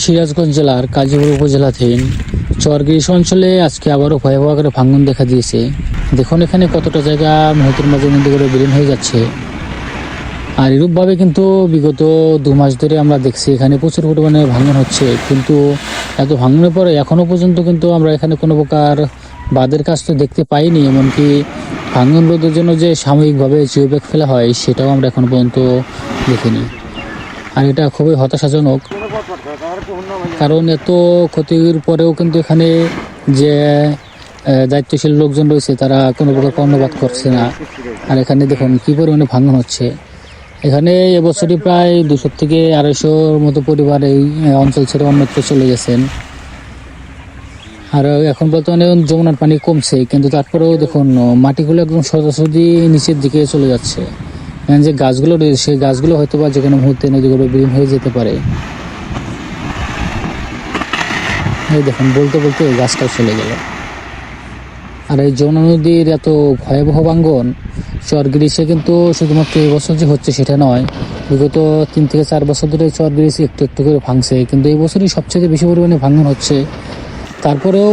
সিরাজগঞ্জ জেলার কাজীপুর উপজেলাধীন চরগিরিশ অঞ্চলে আজকে আবারও ভয়াবহ আকারে ভাঙন দেখা দিয়েছে। দেখুন এখানে কতটা জায়গা মুহূর্তের মাঝে মধ্যে করে বিলীন হয়ে যাচ্ছে। আর এরূপভাবে কিন্তু বিগত 2 মাস ধরে আমরা দেখছি এখানে প্রচুর পরিমাণে ভাঙন হচ্ছে, কিন্তু এত ভাঙনের পরে এখনও পর্যন্ত কিন্তু আমরা এখানে কোনো প্রকার বাঁধের কাজ তো দেখতে পাইনি। এমনকি ভাঙন রোধের জন্য যে সাময়িকভাবে জিও ব্যাগ ফেলা হয় সেটাও আমরা এখন পর্যন্ত দেখিনি। আর এটা খুবই হতাশাজনক, কারণ এত ক্ষতির পরেও কিন্তু এখানে যে দায়িত্বশীল লোকজন রয়েছে তারা কোনো প্রকার কর্ণপাত করছে না। আর এখানে দেখুন কী পরিমাণে ভাঙন হচ্ছে। এখানে এবছরই প্রায় 200 থেকে 250 মতো পরিবার এই অঞ্চল ছেড়ে অন্যত্র চলে গেছেন। আর এখন বর্তমানে যমুনার পানি কমছে, কিন্তু তারপরেও দেখুন মাটিগুলো একদম সোজাসুজি নিচের দিকে চলে যাচ্ছে। যে গাছগুলো রয়েছে সেই গাছগুলো হয়তো বা যে কোনো মুহূর্তে নদীগুলো বিলীন হয়ে যেতে পারে। এই দেখুন বলতে বলতে এই গাছটাও চলে গেল। আর এই যমুনা নদীর এত ভয়াবহ ভাঙ্গন চরগিরিশে কিন্তু শুধুমাত্র এই বছর যে হচ্ছে সেটা নয়, বিগত 3 থেকে 4 বছর ধরে চরগিরিশে একটু একটু করে ভাঙছে, কিন্তু এই বছরই সবচেয়ে বেশি পরিমাণে ভাঙন হচ্ছে। তারপরেও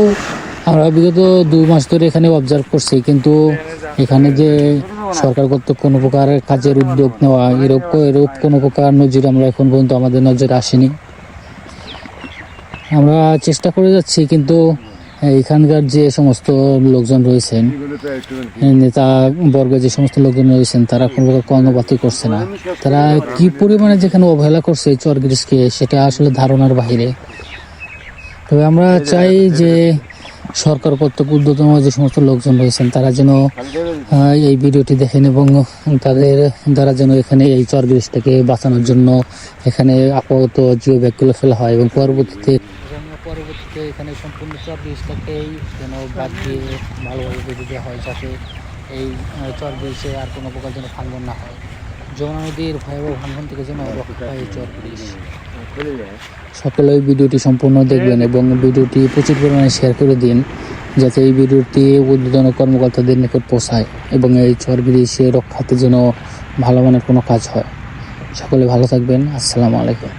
আমরা বিগত 2 মাস ধরে এখানে অবজার্ভ করছি, কিন্তু এখানে যে সরকার কর্তৃক কোনো প্রকার কাজের উদ্যোগ নেওয়া এরূপ কোনো প্রকার নজির আমরা এখন পর্যন্ত আমাদের নজরে আসেনি। আমরা চেষ্টা করে যাচ্ছি, কিন্তু এখানকার যে সমস্ত লোকজন রয়েছেন, নেতা বর্গ যে সমস্ত লোকজন রয়েছেন তারা কোনো প্রকার কর্ণপাতই করছে না। তারা কি পরিমাণে যেখানে অবহেলা করছে চরগিরিশকে সেটা আসলে ধারণার বাহিরে। তবে আমরা চাই যে সরকার কর্তৃক ঊর্ধ্বতন যে সমস্ত লোকজন রয়েছেন তারা যেন এই ভিডিওটি দেখেন এবং তাদের দ্বারা যেন এখানে এই চরগিরিশটাকে বাঁচানোর জন্য এখানে আপাতত জিও ব্যাগগুলো ফেলা হয় এবং পরবর্তীতে এখানে সম্পূর্ণ চরগিরিশটাকেই যেন বাদ দিয়ে ভালোভাবে বেঁধে দেওয়া হয়, যাতে এই চরগিরিশে আর কোনো প্রকার যেন ভাঙন না হয়। যমুনা নদীর ভয়াবহ ভাঙন থেকে যেন রক্ষা পায় এই চরগিরিশ। সকলে ভিডিওটি সম্পূর্ণ দেখবেন এবং ভিডিওটি প্রচুর পরিমাণে শেয়ার করে দিন, যাতে এই ভিডিওটি ঊর্ধ্বতন কর্মকর্তাদের নিকট পৌঁছায় এবং এই চরগিরিশে রক্ষাতে যেন ভালো মানের কোনো কাজ হয়। সকলে ভালো থাকবেন। আসসালামু আলাইকুম।